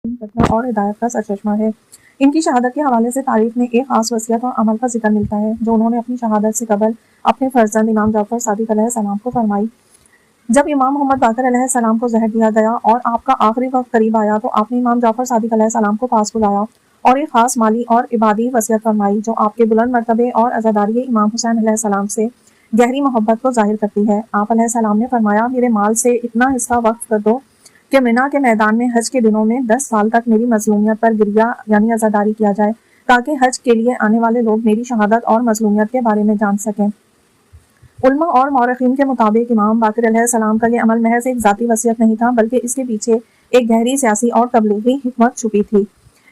اور ہدایت کا سرچشمہ ہے۔ ان کی شہادت کے حوالے سے تاریخ میں ایک خاص وصیت اور عمل کا ذکر ملتا ہے جو انہوں نے اپنی شہادت سے قبل اپنے فرزند امام جعفر صادق علیہ السلام کو فرمائی۔ جب امام محمد باقر علیہ السلام کو زہر دیا گیا اور آپ کا آخری وقت قریب آیا تو آپ نے امام جعفر صادق علیہ السلام کو پاس بلایا اور ایک خاص مالی اور عبادی وصیت فرمائی جو آپ کے بلند مرتبے اور عزاداری امام حسین علیہ السلام سے گہری محبت کو ظاہر کرتی ہے۔ آپ علیہ السلام نے فرمایا، میرے مال سے اتنا حصہ وقف کر دو کہ منا کے میدان میں حج کے دنوں میں 10 سال تک میری مظلومیت پر گریہ یعنی عزاداری کیا جائے تاکہ حج کے لیے آنے والے لوگ میری شہادت اور مظلومیت کے بارے میں جان سکیں۔ علماء اور مورخین کے مطابق امام باقر علیہ السلام کا یہ عمل محض ایک ذاتی وصیت نہیں تھا بلکہ اس کے پیچھے ایک گہری سیاسی اور تبلیغی حکمت چھپی تھی۔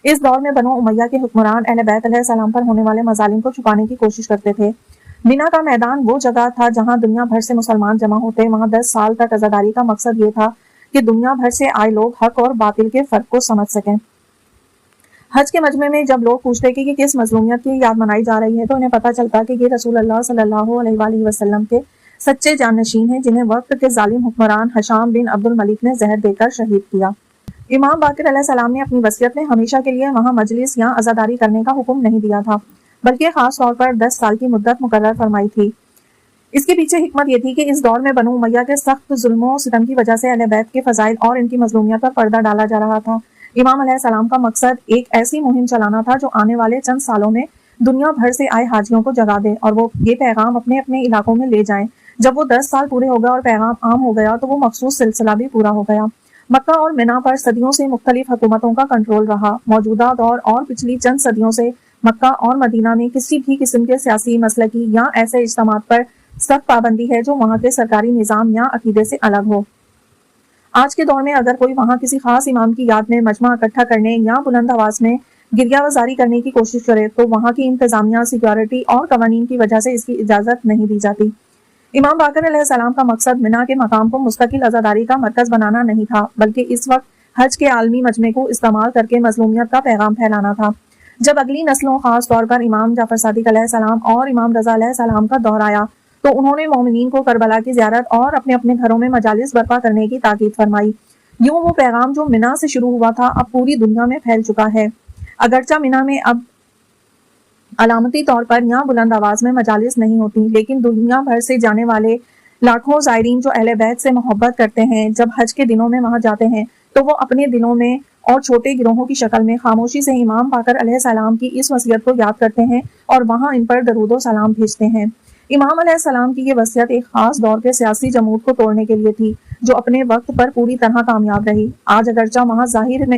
اس دور میں بنو امیہ کے حکمران اہل بیت علیہ السلام پر ہونے والے مظالم کو چھپانے کی کوشش کرتے تھے۔ منا کا میدان وہ جگہ تھا جہاں دنیا بھر سے مسلمان جمع ہوتے، وہاں 10 سال تک عزاداری کا مقصد یہ تھا کہ دنیا بھر سے آئے لوگ حق اور باطل کے فرق کو سمجھ سکیں۔ حج کے مجمع میں جب لوگ پوچھتے کہ کس مظلومیت کی یاد منائی جا رہی ہے تو انہیں پتہ چلتا کہ یہ رسول اللہ صلی اللہ علیہ وآلہ وسلم کے سچے جانشین ہیں جنہیں وقت کے ظالم حکمران ہشام بن عبد الملک نے زہر دے کر شہید کیا۔ امام باقر علیہ السلام نے اپنی وصیت میں ہمیشہ کے لیے وہاں مجلس یا عزاداری کرنے کا حکم نہیں دیا تھا بلکہ خاص طور پر 10 سال کی مدت مقرر فرمائی تھی۔ اس کے پیچھے حکمت یہ تھی کہ اس دور میں بنو امیہ کے سخت ظلم و ستم کی وجہ سے اہل بیت کے فضائل اور ان کی مظلومیت پر پردہ ڈالا جا رہا تھا۔ امام علیہ السلام کا مقصد ایک ایسی مہم چلانا تھا جو آنے والے چند سالوں میں دنیا بھر سے آئے حاجیوں کو جگا دے اور وہ یہ پیغام اپنے اپنے علاقوں میں لے جائیں۔ جب وہ 10 سال پورے ہو گئے اور پیغام عام ہو گیا تو وہ مخصوص سلسلہ بھی پورا ہو گیا۔ مکہ اور منا پر صدیوں سے مختلف حکومتوں کا کنٹرول رہا۔ موجودہ دور اور پچھلی چند صدیوں سے مکہ اور مدینہ میں کسی بھی قسم کے سیاسی، مسلکی یا ایسے اجتماعات پر سخت پابندی ہے جو وہاں کے سرکاری نظام یا عقیدے سے الگ ہو۔ آج کے دور میں اگر کوئی وہاں کسی خاص امام کی یاد میں مجمع اکٹھا کرنے یا بلند آواز میں گریہ وزاری کرنے کی کوشش کرے تو وہاں کی انتظامیہ، سیکیورٹی اور قوانین کی وجہ سے اس کی اجازت نہیں دی جاتی۔ امام باقر علیہ السلام کا مقصد منا کے مقام کو مستقل عزاداری کا مرکز بنانا نہیں تھا بلکہ اس وقت حج کے عالمی مجمع کو استعمال کر کے مظلومیت کا پیغام پھیلانا تھا۔ جب اگلی نسلوں خاص طور پر امام جعفر صادق علیہ السلام اور امام رضا علیہ السلام کا دور آیا تو انہوں نے مومنین کو کربلا کی زیارت اور اپنے اپنے گھروں میں مجالس برپا کرنے کی تاکید فرمائی۔ یوں وہ پیغام جو منا سے شروع ہوا تھا اب پوری دنیا میں پھیل چکا ہے۔ اگرچہ منا میں اب علامتی طور پر یا بلند آواز میں مجالس نہیں ہوتی لیکن دنیا بھر سے جانے والے لاکھوں زائرین جو اہل بیت سے محبت کرتے ہیں جب حج کے دنوں میں وہاں جاتے ہیں تو وہ اپنے دلوں میں اور چھوٹے گروہوں کی شکل میں خاموشی سے امام باقر علیہ السلام کی اس وصیت کو یاد کرتے ہیں اور وہاں ان پر درود و سلام بھیجتے ہیں۔ امام علیہ السلام کی یہ وصیت ایک خاص دور کے سیاسی جمود کو توڑنے کے لیے تھی جو اپنے وقت پر پوری طرح کامیاب رہی۔ آج اگرچہ وہاں ظاہر میں